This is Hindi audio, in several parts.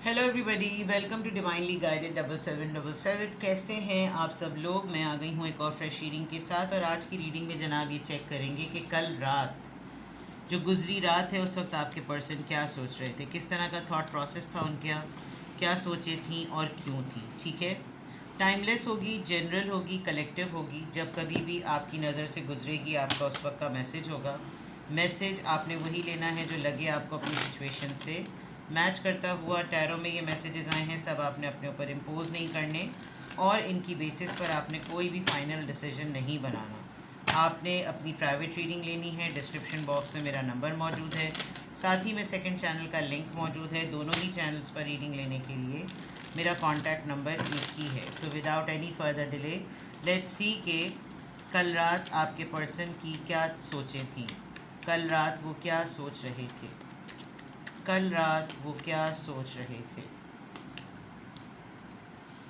Hello everybody, welcome to divinely guided 7777। कैसे हैं आप सब लोग। मैं आ गई हूँ एक और फ्रेश रीडिंग के साथ। और आज की रीडिंग में जनाब ये चेक करेंगे कि कल रात जो गुजरी रात है उस वक्त आपके पर्सन क्या सोच रहे थे, किस तरह का थॉट प्रोसेस था उनका, क्या सोचे थी और क्यों थी। ठीक है, टाइमलेस होगी, जनरल होगी, कलेक्टिव होगी। जब कभी भी आपकी नज़र से गुजरेगी आपका उस वक्त का मैसेज होगा। मैसेज आपने वही लेना है जो लगे आपको अपनी सिचुएशन से मैच करता हुआ। टैरो में ये मैसेजेस आए हैं, सब आपने अपने ऊपर इम्पोज नहीं करने और इनकी बेसिस पर आपने कोई भी फाइनल डिसीजन नहीं बनाना। आपने अपनी प्राइवेट रीडिंग लेनी है। डिस्क्रिप्शन बॉक्स में मेरा नंबर मौजूद है, साथ ही में सेकंड चैनल का लिंक मौजूद है। दोनों ही चैनल्स पर रीडिंग लेने के लिए मेरा कॉन्टैक्ट नंबर एक ही है। So without any further delay let's see के कल रात आपके पर्सन की क्या सोचें थी, कल रात वो क्या सोच रहे थे, कल रात वो क्या सोच रहे थे।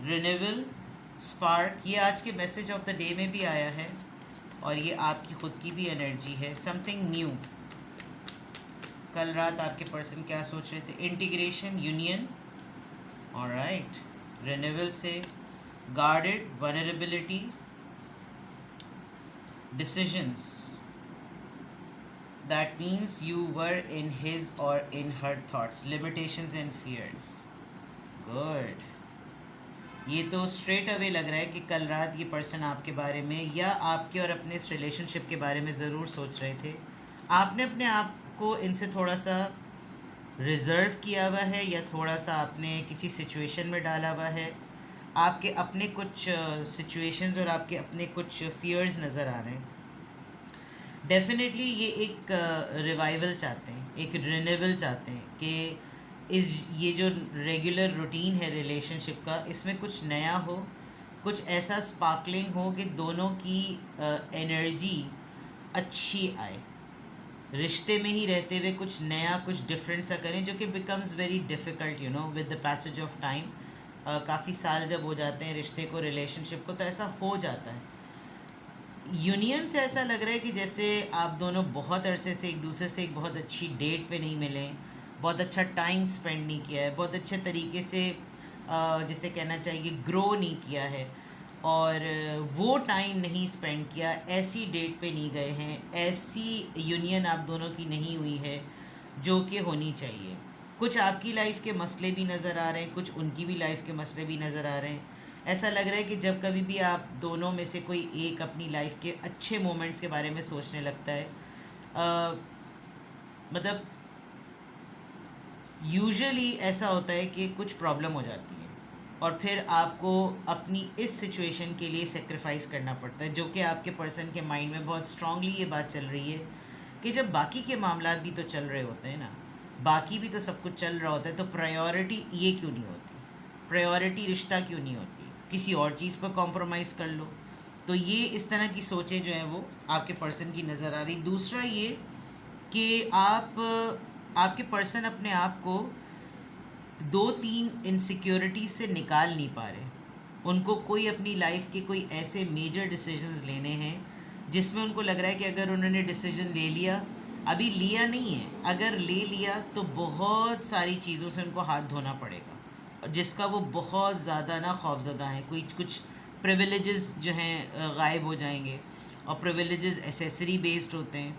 रिन्यूअल, स्पार्क, ये आज के मैसेज ऑफ द डे में भी आया है और ये आपकी खुद की भी एनर्जी है। समथिंग न्यू, कल रात आपके पर्सन क्या सोच रहे थे। Integration, union, alright. रिन्यूअल से guarded, vulnerability, decisions, that means you were in his or in her thoughts, limitations and fears. Good. ये तो स्ट्रेट अवे लग रहा है कि कल रात ये पर्सन आपके बारे में या आपके और अपने इस रिलेशनशिप के बारे में ज़रूर सोच रहे थे। आपने अपने आप को इनसे थोड़ा सा रिज़र्व किया हुआ है या थोड़ा सा आपने किसी सिचुएशन में डाला हुआ है। आपके अपने कुछ सिचुएशंस और आपके अपने कुछ फियर्स नज़र आ रहे हैं। डेफिनेटली ये एक रिवाइवल चाहते हैं, एक रिन्यूअल चाहते हैं कि ये जो रेगुलर रूटीन है रिलेशनशिप का, इसमें कुछ नया हो, कुछ ऐसा स्पार्कलिंग हो कि दोनों की एनर्जी अच्छी आए। रिश्ते में ही रहते हुए कुछ नया, कुछ डिफरेंट सा करें, जो कि becomes very difficult with the passage of time. काफ़ी साल जब हो जाते हैं रिश्ते को, रिलेशनशिप को, तो ऐसा हो जाता है। यूनियन से ऐसा लग रहा है कि जैसे आप दोनों बहुत अरसे से एक दूसरे से एक बहुत अच्छी डेट पे नहीं मिले, बहुत अच्छा टाइम स्पेंड नहीं किया है, बहुत अच्छे तरीके से जिसे कहना चाहिए ग्रो नहीं किया है, और वो टाइम नहीं स्पेंड किया, ऐसी डेट पे नहीं गए हैं, ऐसी यूनियन आप दोनों की नहीं हुई है जो कि होनी चाहिए। कुछ आपकी लाइफ के मसले भी नज़र आ रहे हैं, कुछ उनकी भी लाइफ के मसले भी नज़र आ रहे हैं। ऐसा लग रहा है कि जब कभी भी आप दोनों में से कोई एक अपनी लाइफ के अच्छे मोमेंट्स के बारे में सोचने लगता है, मतलब यूजुअली ऐसा होता है कि कुछ प्रॉब्लम हो जाती है और फिर आपको अपनी इस सिचुएशन के लिए सेक्रीफाइस करना पड़ता है, जो कि आपके पर्सन के माइंड में बहुत स्ट्रांगली ये बात चल रही है कि जब बाकी के मामला भी तो चल रहे होते हैं ना, बाकी भी तो सब कुछ चल रहा होता है, तो प्रायोरिटी ये क्यों नहीं होती, प्रायोरिटी रिश्ता क्यों नहीं होती, किसी और चीज़ पर कॉम्प्रोमाइज़ कर लो। तो ये इस तरह की सोचें जो हैं वो आपके पर्सन की नज़र आ रही। दूसरा ये कि आपके पर्सन अपने आप को 2-3 इनसिक्योरिटीज से निकाल नहीं पा रहे। उनको कोई अपनी लाइफ के कोई ऐसे मेजर डिसीजंस लेने हैं जिसमें उनको लग रहा है कि अगर उन्होंने डिसीजन ले लिया, अभी लिया नहीं है, अगर ले लिया तो बहुत सारी चीज़ों से उनको हाथ धोना पड़ेगा, जिसका वो बहुत ज़्यादा ना खौफज़दा हैं। कोई कुछ प्रिविलेजेस जो हैं गायब हो जाएंगे, और प्रिविलेजेस एसेसरी बेस्ड होते हैं,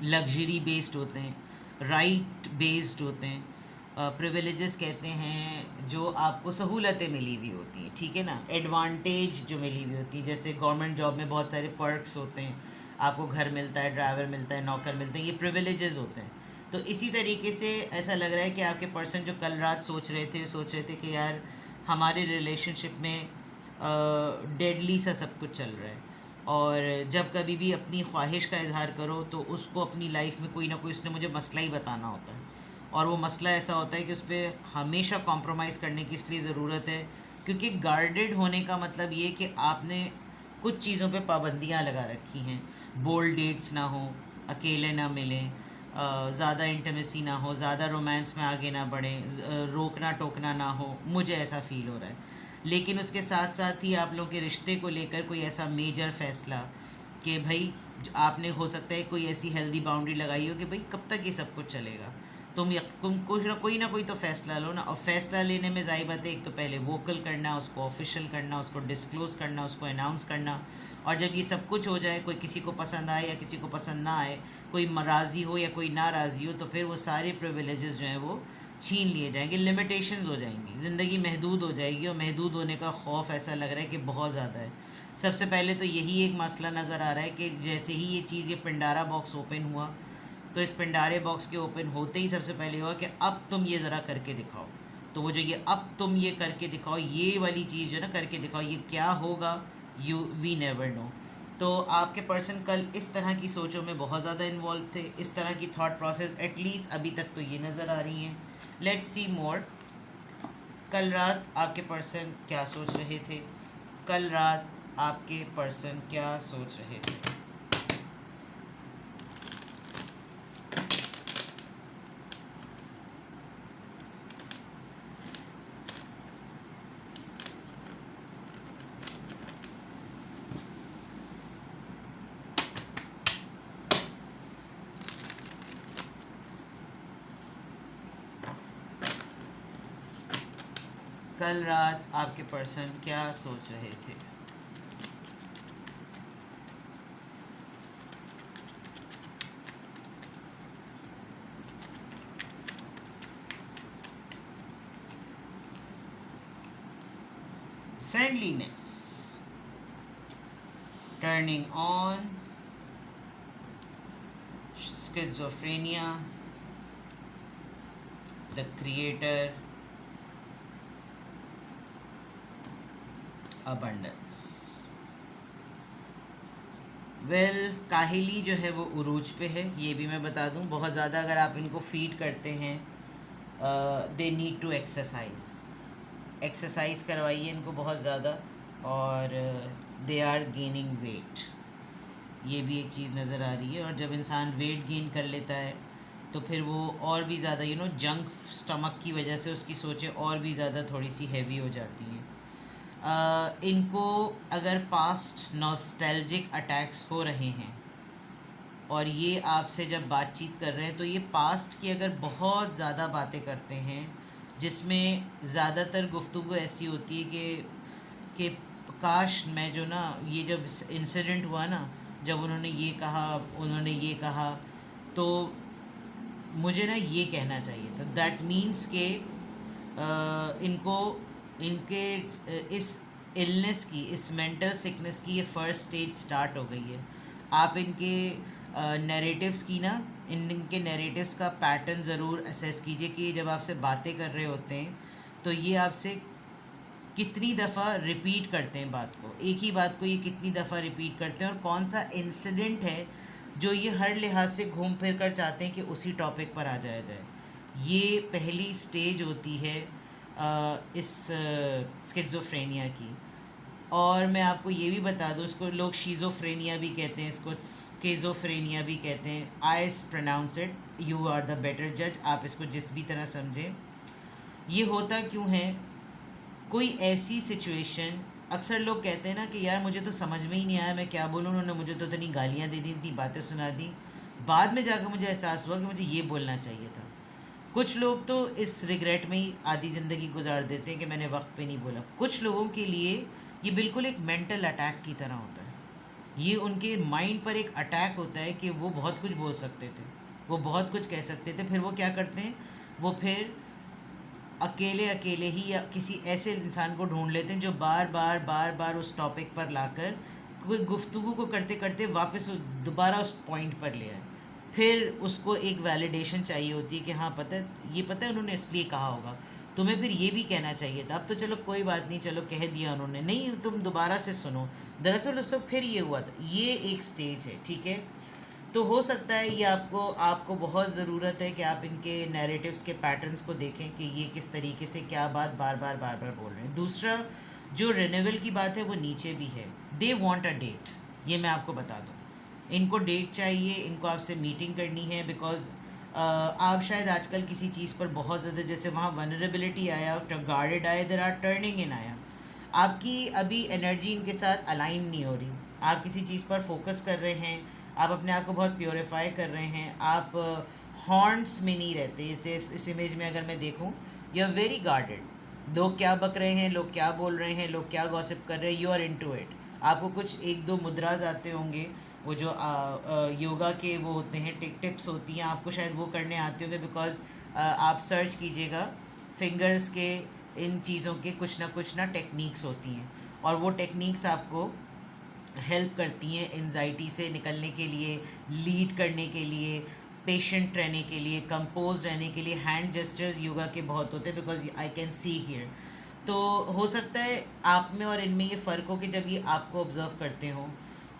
लग्जरी बेस्ड होते हैं, राइट बेस्ड होते हैं। प्रिविलेजेस कहते हैं जो आपको सहूलतें मिली हुई होती हैं, ठीक है ना, एडवांटेज जो मिली हुई होती है। जैसे गवर्नमेंट जॉब में बहुत सारे पर्क्स होते हैं, आपको घर मिलता है, ड्राइवर मिलता है, नौकर मिलते हैं, ये प्रिविलेजेस होते हैं। तो इसी तरीके से ऐसा लग रहा है कि आपके पर्सन जो कल रात सोच रहे थे कि यार हमारे रिलेशनशिप में डेडली सा सब कुछ चल रहा है, और जब कभी भी अपनी ख्वाहिश का इजहार करो तो उसको अपनी लाइफ में कोई ना कोई उसने मुझे मसला ही बताना होता है, और वो मसला ऐसा होता है कि उस पर हमेशा कॉम्प्रोमाइज़ करने की इसलिए ज़रूरत है क्योंकि गार्डेड होने का मतलब ये कि आपने कुछ चीज़ों पे पाबंदियाँ लगा रखी हैं। बोल्ड डेट्स ना हो, अकेले ना मिलें, ज़्यादा इंटीमेसी ना हो, ज़्यादा रोमांस में आगे ना बढ़ें, रोकना टोकना ना हो, मुझे ऐसा फ़ील हो रहा है। लेकिन उसके साथ साथ ही आप लोग के रिश्ते को लेकर कोई ऐसा मेजर फैसला कि भाई आपने हो सकता है कोई ऐसी हेल्दी बाउंड्री लगाई हो कि भाई कब तक ये सब कुछ चलेगा, तुम कोई ना कोई तो फैसला लो ना, और फैसला लेने में ज़ाहिर बात है एक तो पहले वोकल करना, उसको ऑफिशियल करना, उसको डिस्क्लोज़ करना, उसको अनाउंस करना। और जब ये सब कुछ हो जाए, कोई किसी को पसंद आए या किसी को पसंद ना आए, कोई राज़ी हो या कोई ना राज़ी हो, तो फिर वो सारे प्रिविलेजेस जो हैं वो छीन लिए जाएंगे, लिमिटेशंस हो जाएंगी, ज़िंदगी महदूद हो जाएगी। और महदूद होने का खौफ ऐसा लग रहा है कि बहुत ज़्यादा है। सबसे पहले तो यही एक मसला नज़र आ रहा है कि जैसे ही ये चीज़, ये पिंडारा बॉक्स ओपन हुआ, तो इस पिंडारे बॉक्स के ओपन होते ही सबसे पहले हुआ कि अब तुम ये ज़रा करके दिखाओ। तो वो जो ये अब तुम ये करके दिखाओ, ये वाली चीज़ जो ना करके दिखाओ, ये क्या होगा, वी नेवर नो। तो आपके पर्सन कल इस तरह की सोचों में बहुत ज़्यादा इन्वॉल्व थे, इस तरह की थॉट प्रोसेस एटलीस्ट अभी तक तो ये नज़र आ रही हैं। लेट्स सी मोर। कल रात आपके पर्सन क्या सोच रहे थे? कल रात आपके पर्सन क्या सोच रहे थे? कल रात आपके पर्सन क्या सोच रहे थे? Friendliness, turning on, schizophrenia, the creator, abundance। काहिली जो है वो उरूज पे है, ये भी मैं बता दूं। बहुत ज़्यादा अगर आप इनको फीड करते हैं, दे नीड टू एक्सरसाइज करवाइए इनको बहुत ज़्यादा, और दे आर गेनिंग वेट, ये भी एक चीज़ नज़र आ रही है। और जब इंसान वेट गेन कर लेता है तो फिर वो और भी ज़्यादा जंक स्टमक की वजह से उसकी सोचें और भी ज़्यादा थोड़ी सी हैवी हो जाती हैं। इनको अगर पास्ट नॉस्टैल्जिक अटैक्स हो रहे हैं और ये आपसे जब बातचीत कर रहे हैं, तो ये पास्ट की अगर बहुत ज़्यादा बातें करते हैं, जिसमें ज़्यादातर गुफ्तगू ऐसी होती है कि काश मैं जो ना, ये जब इंसिडेंट हुआ ना, जब उन्होंने ये कहा तो मुझे ना ये कहना चाहिए था। दैट मीन्स के इनको इनके इस इलनेस की, इस मेंटल सिकनेस की ये फर्स्ट स्टेज स्टार्ट हो गई है। आप इनके नैरेटिव्स की ना, इनके नैरेटिव्स का पैटर्न ज़रूर असेस कीजिए कि जब आपसे बातें कर रहे होते हैं तो ये आपसे कितनी दफ़ा रिपीट करते हैं बात को, एक ही बात को ये कितनी दफ़ा रिपीट करते हैं, और कौन सा इंसिडेंट है जो ये हर लिहाज से घूम फिर कर चाहते हैं कि उसी टॉपिक पर आ जाया जाए। ये पहली स्टेज होती है इस स्किज़ोफ्रेनिया की। और मैं आपको ये भी बता दूँ, इसको लोग शीज़ोफ्रेनिया भी कहते हैं, इसको स्किज़ोफ्रेनिया भी कहते हैं। I pronounce it, you are the better जज, आप इसको जिस भी तरह समझें। ये होता क्यों है? कोई ऐसी सिचुएशन, अक्सर लोग कहते हैं ना कि यार मुझे तो समझ में ही नहीं आया मैं क्या बोलूँ, उन्होंने मुझे तो इतनी गालियाँ दे दी, इतनी बातें सुना दी, बाद में जाकर मुझे एहसास हुआ कि मुझे ये बोलना चाहिए था। कुछ लोग तो इस रिग्रेट में ही आधी ज़िंदगी गुजार देते हैं कि मैंने वक्त पे नहीं बोला। कुछ लोगों के लिए ये बिल्कुल एक मेंटल अटैक की तरह होता है। ये उनके माइंड पर एक अटैक होता है कि वो बहुत कुछ बोल सकते थे, वो बहुत कुछ कह सकते थे, फिर वो क्या करते हैं, वो फिर अकेले ही या किसी ऐसे इंसान को ढूंढ लेते हैं जो बार बार उस टॉपिक पर लाकर कोई गुफ्तगू को करते करते वापस दोबारा उस पॉइंट पर ले आए। फिर उसको एक वैलिडेशन चाहिए होती है कि हाँ पता है उन्होंने इसलिए कहा होगा, तुम्हें फिर ये भी कहना चाहिए था। अब तो चलो कोई बात नहीं, चलो कह दिया उन्होंने, नहीं तुम दोबारा से सुनो, दरअसल उससे फिर ये हुआ था। ये एक स्टेज है, ठीक है। तो हो सकता है ये आपको बहुत ज़रूरत है कि आप इनके नैरेटिव्स के पैटर्न्स को देखें कि ये किस तरीके से क्या बात बार बार बोल रहे हैं। दूसरा, जो रिन्यूअल की बात है वो नीचे भी है। दे वांट अ डेट, ये मैं आपको बता दूं, इनको डेट चाहिए, इनको आपसे मीटिंग करनी है। बिकॉज आप शायद आजकल किसी चीज़ पर बहुत ज़्यादा, जैसे वहाँ वनरेबिलिटी आया, गार्डेड आया, देर आर टर्निंग इन आया, आपकी अभी एनर्जी इनके साथ अलाइन नहीं हो रही। आप किसी चीज़ पर फोकस कर रहे हैं, आप अपने आप को बहुत प्योरीफाई कर रहे हैं, आप हॉर्न्स में नहीं रहते। इस इमेज में अगर मैं देखूं, यू आर वेरी गार्डेड। लोग क्या बक रहे हैं, लोग क्या बोल रहे हैं, लोग क्या गॉसिप कर रहे हैं, यू आर इनटू इट। आपको कुछ एक दो मुद्राज आते होंगे, वो जो योगा के वो होते हैं, टिप्स होती हैं, आपको शायद वो करने आते होंगे, बिकॉज आप सर्च कीजिएगा फिंगर्स के, इन चीज़ों के कुछ ना टेक्निक्स होती हैं, और वो टेक्निक्स आपको हेल्प करती हैं एंजाइटी से निकलने के लिए, लीड करने के लिए, पेशेंट रहने के लिए, कंपोज रहने के लिए। हैंड जेस्चर्स योगा के बहुत होते हैं, because I can see here. तो हो सकता है आप में और इनमें ये फ़र्क हो कि जब ये आपको ऑब्ज़र्व करते हो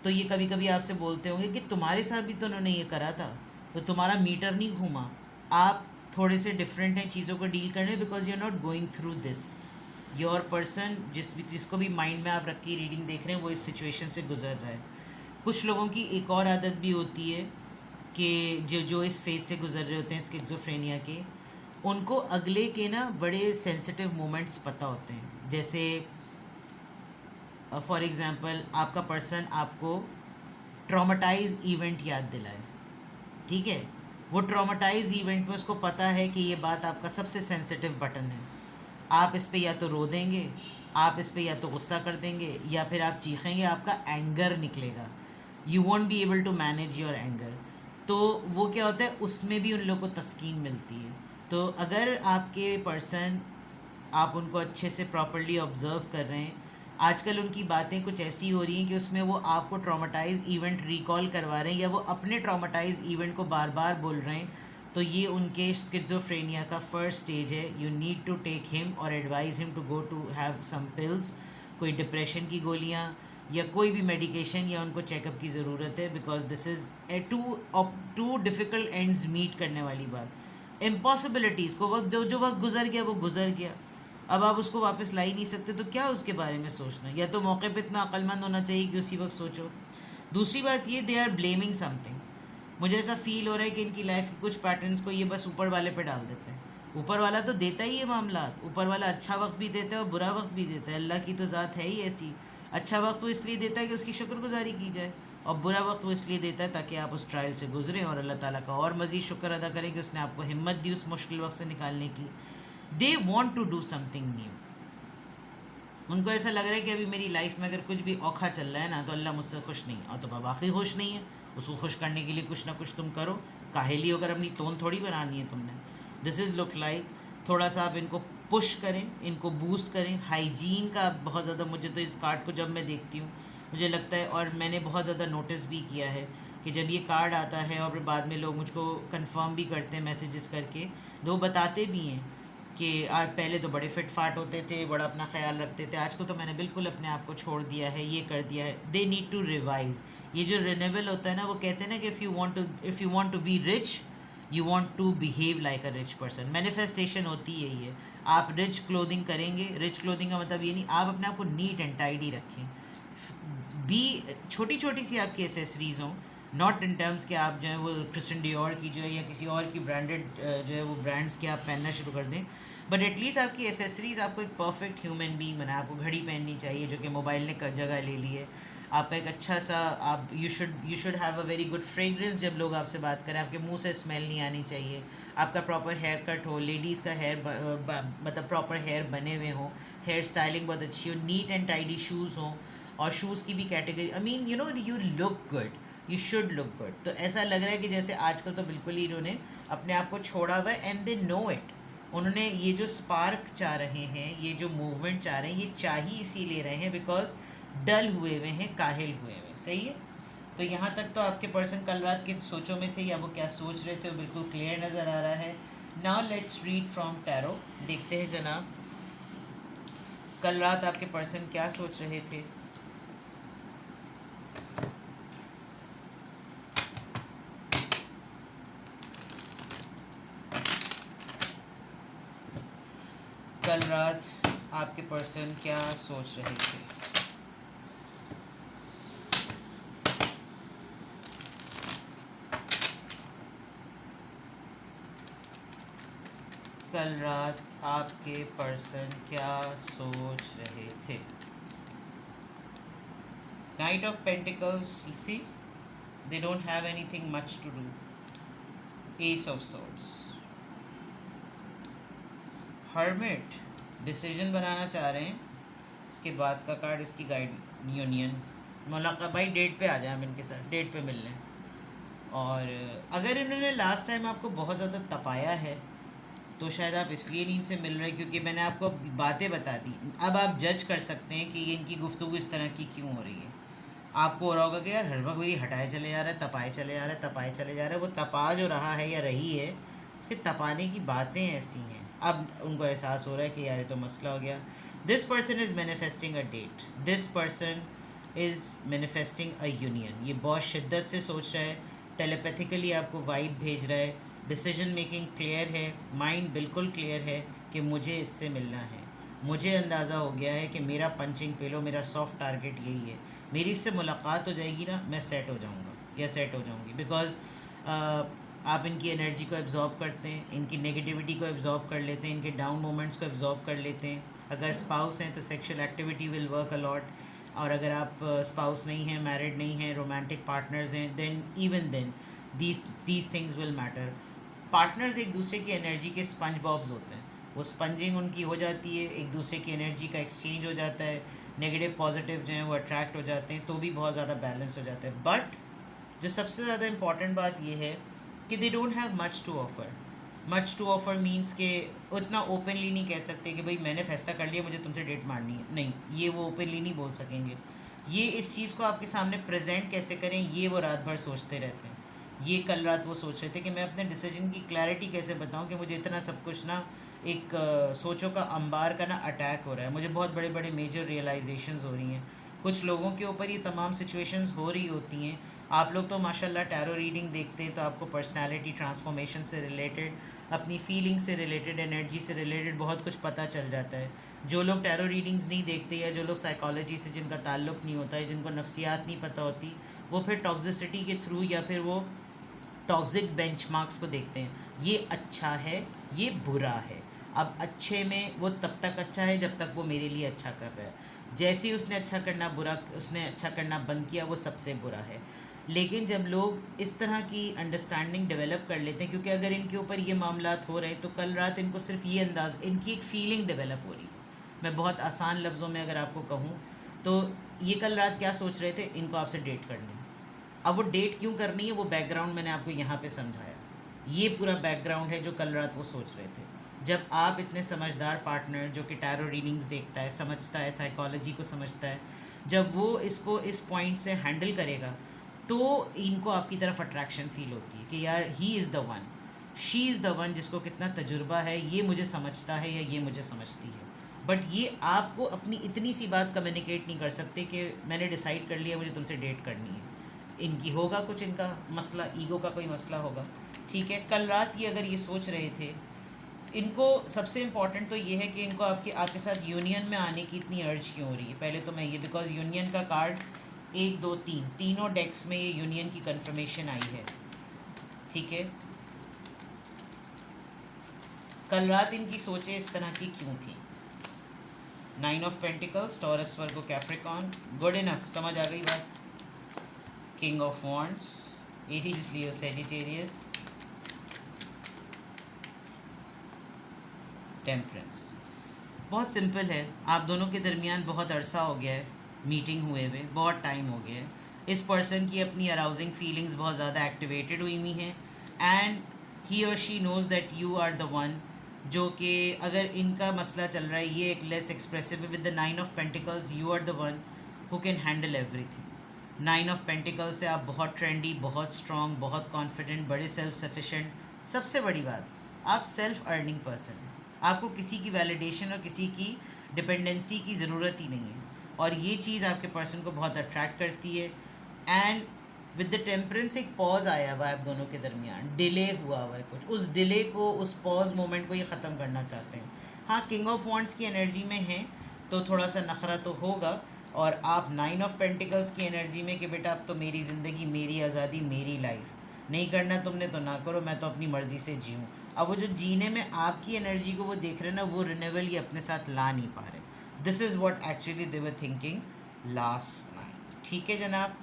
तो ये कभी कभी आपसे बोलते होंगे कि तुम्हारे साथ भी तो उन्होंने ये करा था, तो तुम्हारा मीटर नहीं घूमा। आप थोड़े से डिफरेंट हैं चीज़ों को डील करने, because you are not going through this. Your person जिसको भी माइंड में आप रख के रीडिंग देख रहे हैं, वो इस सिचुएशन से गुजर रहा है। कुछ लोगों की एक और आदत भी होती है कि जो जो इस फेज से गुजर रहे होते हैं स्किज़ोफ्रेनिया के, उनको अगले के ना बड़े सेंसिटिव मोमेंट्स पता होते हैं। जैसे फॉर एग्ज़ाम्पल आपका पर्सन आपको ट्रॉमेटाइज इवेंट याद दिलाए, ठीक है, वो ट्रॉमेटाइज इवेंट में उसको पता है कि ये बात आपका सबसे सेंसिटिव बटन है। आप इस पे या तो रो देंगे, आप इस पे या तो गुस्सा कर देंगे, या फिर आप चीखेंगे, आपका एंगर निकलेगा। You won't be able to manage your anger. तो वो क्या होता है, उसमें भी उन लोगों को तस्कीन मिलती है। तो अगर आपके पर्सन, आप उनको अच्छे से प्रॉपरली ऑब्ज़र्व कर रहे हैं, आजकल उनकी बातें कुछ ऐसी हो रही हैं कि उसमें वो आपको ट्रॉमेटाइज इवेंट रिकॉल करवा रहे हैं, या वो अपने ट्रॉमेटाइज इवेंट को बार बार बोल रहे हैं, तो ये उनके स्किज़ोफ्रेनिया का फर्स्ट स्टेज है। You need to take him or advise him to go to have some pills, कोई डिप्रेशन की गोलियाँ या कोई भी मेडिकेशन, या उनको चेकअप की ज़रूरत है, because this is a too difficult ends meet करने वाली बात। इम्पॉसिबिलिटीज़ को वक्त जो वक्त गुजर गया वो गुजर गया, अब आप उसको वापस ला ही नहीं सकते, तो क्या उसके बारे में सोचना। या तो मौके पे इतना अक्लमंद होना चाहिए कि उसी वक्त सोचो। दूसरी बात ये, दे आर ब्लेमिंग समथिंग। मुझे ऐसा फील हो रहा है कि इनकी लाइफ के कुछ पैटर्न्स को ये बस ऊपर वाले पे डाल देते हैं। ऊपर वाला तो देता ही है मामला, ऊपर वाला अच्छा वक्त भी देता है और बुरा वक्त भी देता है। अल्लाह की तो ज़ात है ही ऐसी। अच्छा वक्त वो इसलिए देता है कि उसकी शुक्रगुजारी की जाए, और बुरा वक्त वो इसलिए देता है ताकि आप उस ट्रायल से गुजरें और अल्लाह ताला का और मज़ीद शुक्र अदा करें कि उसने आपको हिम्मत दी उस मुश्किल वक्त से निकालने की। They want to do something new. उनको ऐसा लग रहा है कि अभी मेरी लाइफ में अगर कुछ भी औखा चल रहा है ना, तो अल्लाह मुझसे खुश नहीं है, और तो वाकई खुश नहीं है। उसको खुश करने के लिए कुछ ना कुछ तुम करो। काहेली होकर अपनी तोन थोड़ी बनानी है तुमने। दिस इज़ लुक लाइक, थोड़ा सा आप इनको पुश करें, इनको बूस्ट करें। हाइजीन का बहुत ज़्यादा, मुझे तो इस कार्ड को जब मैं देखती हूँ मुझे लगता है, और मैंने बहुत ज़्यादा नोटिस भी किया है कि जब ये कार्ड आता है और फिर बाद में लोग मुझको कंफर्म भी करते हैं मैसेजेस करके, तो वो बताते भी हैं कि आज पहले तो बड़े फिट फाट होते थे, बड़ा अपना ख्याल रखते थे, आजकल तो मैंने बिल्कुल अपने आप को छोड़ दिया है, ये कर दिया है। They need to revive. ये जो रिन्यूअल होता है ना, वो कहते हैं ना कि if you want to be rich, you want to behave like a rich person. Manifestation होती है ये। आप रिच क्लोथिंग करेंगे, रिच क्लोथिंग का मतलब ये नहीं, आप अपने आप को नीट एंड टाइडी रखें। बी छोटी छोटी सी आपकी एसेसरीज़ हों, नॉट इन टर्म्स के आप जो है वो क्रिस्टियन डियोर की जो है या किसी और की ब्रांडेड जो है वो ब्रांड्स के आप पहनना शुरू कर दें, बट एटलीस्ट आपकी एसेसरीज़ आपको एक परफेक्ट ह्यूमन बीइंग बनाए। आपको घड़ी पहननी चाहिए जो कि मोबाइल ने जगह ले ली है। आपका एक अच्छा सा, आप you should have a very good fragrance जब लोग आपसे बात करें, आपके मुंह से स्मेल नहीं आनी चाहिए। आपका प्रॉपर हेयर कट हो, लेडीज़ का हेयर मतलब प्रॉपर हेयर बने हुए हों, हेयर स्टाइलिंग बहुत अच्छी हो, नीट एंड टाइडी शूज़ हों, और शूज़ की भी category, I mean you know you look good, you should look good. तो ऐसा लग रहा है कि जैसे आजकल तो बिल्कुल ही इन्होंने अपने आप को छोड़ा हुआ है, एंड दे नो इट। उन्होंने ये जो स्पार्क चाह रहे हैं, ये जो मूवमेंट चाह रहे हैं, ये चाह ही इसीलिए रहे हैं बिकॉज डल हुए हुए हैं, काहिल हुए हुए हैं। सही है। तो यहाँ तक तो आपके पर्सन कल रात के सोचों में थे, या वो क्या सोच रहे थे वो बिल्कुल क्लियर नज़र आ रहा है। Now let's read from tarot. देखते हैं जनाब कल रात आपके पर्सन क्या सोच रहे थे। कल रात आपके पर्सन क्या सोच रहे थे। कल रात आपके पर्सन क्या सोच रहे थे। Knight of pentacles, see they don't have anything much to do. Ace of swords, hermit decision बनाना चाह रहे हैं। इसके बाद का कार्ड इसकी गाइड यूनियन, मुलाकात भाई डेट पे आ जाए, हम इनके साथ डेट पे मिल लें। और अगर इन्होंने लास्ट टाइम आपको बहुत ज़्यादा तपाया है तो शायद आप इसलिए नहीं इनसे मिल रहे क्योंकि मैंने आपको बातें बता दी। अब आप जज कर सकते हैं कि ये इनकी गुफ्तगू इस तरह की क्यों हो रही है। आपको हो रहा होगा कि यार हर वक्त वही हटाए चले जा रहा है, तपाए चले जा रहा है, तपाए चले जा रहा है। वो तपा जो रहा है या रही है, उसके तपाने की बातें ऐसी हैं। अब उनको एहसास हो रहा है कि यार ये तो मसला हो गया। This person is manifesting a date, this person is manifesting a union. ये बहुत शिद्दत से सोच रहा है, टेलीपैथिकली आपको वाइब भेज रहा है, डिसीजन मेकिंग क्लियर है, माइंड बिल्कुल क्लियर है कि मुझे इससे मिलना है। मुझे अंदाज़ा हो गया है कि मेरा पंचिंग पिलो, मेरा सॉफ्ट टारगेट यही है। मेरी इससे मुलाकात हो जाएगी ना, मैं सेट हो जाऊँगा या सेट हो जाऊँगी। बिकॉज आप इनकी एनर्जी को एब्जॉर्ब करते हैं, इनकी नेगेटिविटी को एब्जॉर्ब कर लेते हैं, इनके डाउन मोमेंट्स को एब्जॉर्ब कर लेते हैं। अगर स्पाउस हैं तो sexual activity will work a lot, और अगर आप स्पाउस नहीं हैं, मैरिड नहीं हैं, रोमांटिक पार्टनर्स हैं, then even then these things will matter. Partners एक दूसरे की एनर्जी के स्पंज बॉब्स होते हैं, वो स्पंजिंग उनकी हो जाती है, एक दूसरे की एनर्जी का एक्सचेंज हो जाता है, नेगेटिव पॉजिटिव जो हैं वो अट्रैक्ट हो जाते हैं, तो भी बहुत ज़्यादा बैलेंस हो जाता है। बट जो सबसे ज़्यादा इंपॉर्टेंट बात ये है कि they don't have much to offer. Much to offer means के उतना ओपनली नहीं कह सकते कि भाई मैंने फैसला कर लिया मुझे तुमसे डेट मारनी है, नहीं, ये वो ओपनली नहीं बोल सकेंगे। ये इस चीज़ को आपके सामने प्रेजेंट कैसे करें, ये वो रात भर सोचते रहते हैं। ये कल रात वो सोच रहे थे कि मैं अपने डिसीजन की क्लैरिटी कैसे बताऊं कि मुझे इतना सब कुछ ना एक सोचों का अंबार का ना अटैक हो रहा है, मुझे बहुत बड़े बड़े मेजर रियलाइजेशंस हो रही हैं। कुछ लोगों के ऊपर ये तमाम सिचुएशंस हो रही होती हैं। आप लोग तो माशाल्लाह टैरो रीडिंग देखते हैं तो आपको पर्सनालिटी ट्रांसफॉर्मेशन से रिलेटेड, अपनी फीलिंग से रिलेटेड, एनर्जी से रिलेटेड बहुत कुछ पता चल जाता है। जो लोग टैरो रीडिंग्स नहीं देखते या जो लोग साइकोलॉजी से जिनका ताल्लुक़ नहीं होता है, जिनको नफ्सियात नहीं पता होती, वो फिर टॉक्सिसिटी के थ्रू या फिर वो टॉक्सिक बेंचमार्क्स को देखते हैं। ये अच्छा है, ये बुरा है। अब अच्छे में वो तब तक अच्छा है जब तक वो मेरे लिए अच्छा कर रहा है। जैसे ही उसने अच्छा करना बंद किया, वो सबसे बुरा है। लेकिन जब लोग इस तरह की अंडरस्टैंडिंग डेवलप कर लेते हैं, क्योंकि अगर इनके ऊपर ये मामलात हो रहे हैं तो कल रात इनको सिर्फ ये अंदाज, इनकी एक फ़ीलिंग डेवलप हो रही है। मैं बहुत आसान लफ्ज़ों में अगर आपको कहूँ तो ये कल रात क्या सोच रहे थे, इनको आपसे डेट करनी है। अब वो डेट क्यों करनी है, वो बैकग्राउंड मैंने आपको यहाँ पे समझाया। ये पूरा बैकग्राउंड है जो कल रात वो सोच रहे थे। जब आप इतने समझदार पार्टनर जो कि टैरो रीडिंग्स देखता है, समझता है, साइकोलॉजी को समझता है, जब वो इसको इस पॉइंट से हैंडल करेगा तो इनको आपकी तरफ अट्रैक्शन फील होती है कि यार he is the one, she is the one, जिसको कितना तजुर्बा है, ये मुझे समझता है या ये मुझे समझती है। बट ये आपको अपनी इतनी सी बात कम्युनिकेट नहीं कर सकते कि मैंने डिसाइड कर लिया मुझे तुमसे डेट करनी है। इनकी होगा कुछ, इनका मसला, ईगो का कोई मसला होगा, ठीक है। कल रात ये अगर ये सोच रहे थे, इनको सबसे इम्पॉर्टेंट तो ये है कि इनको आपके साथ यूनियन में आने की इतनी अर्ज क्यों हो रही है। पहले तो मैं ये, बिकॉज यूनियन का कार्ड 1 2 3 तीनों डेक्स में ये यूनियन की कंफर्मेशन आई है, ठीक है। कल रात इनकी सोचें इस तरह की क्यों थी। 9 of pentacles, taurus, Virgo, Capricorn, good enough, समझ आ गई बात। King of wands, Aries, Leo, Sagittarius, temperance. बहुत सिंपल है, आप दोनों के दरमियान बहुत अरसा हो गया है मीटिंग हुए हुए, बहुत टाइम हो गया है। इस पर्सन की अपनी अराउजिंग फीलिंग्स बहुत ज़्यादा एक्टिवेटेड हुई हुई हैं, एंड ही और she knows that you are the one. जो कि अगर इनका मसला चल रहा है, ये एक less expressive, with the 9 of pentacles you are the one who can handle everything. 9 of pentacles से आप बहुत ट्रेंडी, बहुत स्ट्रॉन्ग, बहुत कॉन्फिडेंट, बड़े सेल्फ सफिशेंट। सबसे बड़ी बात, आप सेल्फ अर्निंग पर्सन हैं, आपको किसी की वैलिडेशन और किसी की डिपेंडेंसी की ज़रूरत ही नहीं है, और ये चीज़ आपके पर्सन को बहुत अट्रैक्ट करती है। एंड विद द टेम्परेंस एक पॉज आया हुआ है आप दोनों के दरमियान, डिले हुआ हुआ है कुछ, उस डिले को, उस पॉज मोमेंट को ये ख़त्म करना चाहते हैं। हाँ, किंग ऑफ वॉन्ड्स की एनर्जी में हैं तो थोड़ा सा नखरा तो होगा, और आप 9 ऑफ पेंटिकल्स की एनर्जी में कि बेटा अब तो मेरी ज़िंदगी, मेरी आज़ादी, मेरी लाइफ, नहीं करना तुमने तो ना करो, मैं तो अपनी मर्ज़ी से जीऊँ। अब वो जो जीने में आपकी एनर्जी को वो देख रहे हैं ना, वो रिन्यूअल ये अपने साथ ला नहीं पा रहे। This is what actually they were thinking last night, ठीक है जनाब।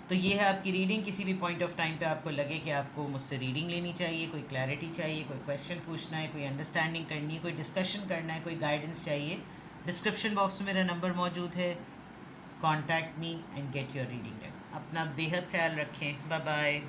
तो ये है आपकी रीडिंग। किसी भी पॉइंट ऑफ टाइम पे आपको लगे कि आपको मुझसे रीडिंग लेनी चाहिए, कोई क्लैरिटी चाहिए, कोई क्वेश्चन पूछना है, कोई अंडरस्टैंडिंग करनी है, कोई डिस्कशन करना है, कोई गाइडेंस चाहिए, डिस्क्रिप्शन बॉक्स में मेरा नंबर मौजूद है। Contact me and get your reading done. अपना बेहद ख्याल रखें। Bye bye.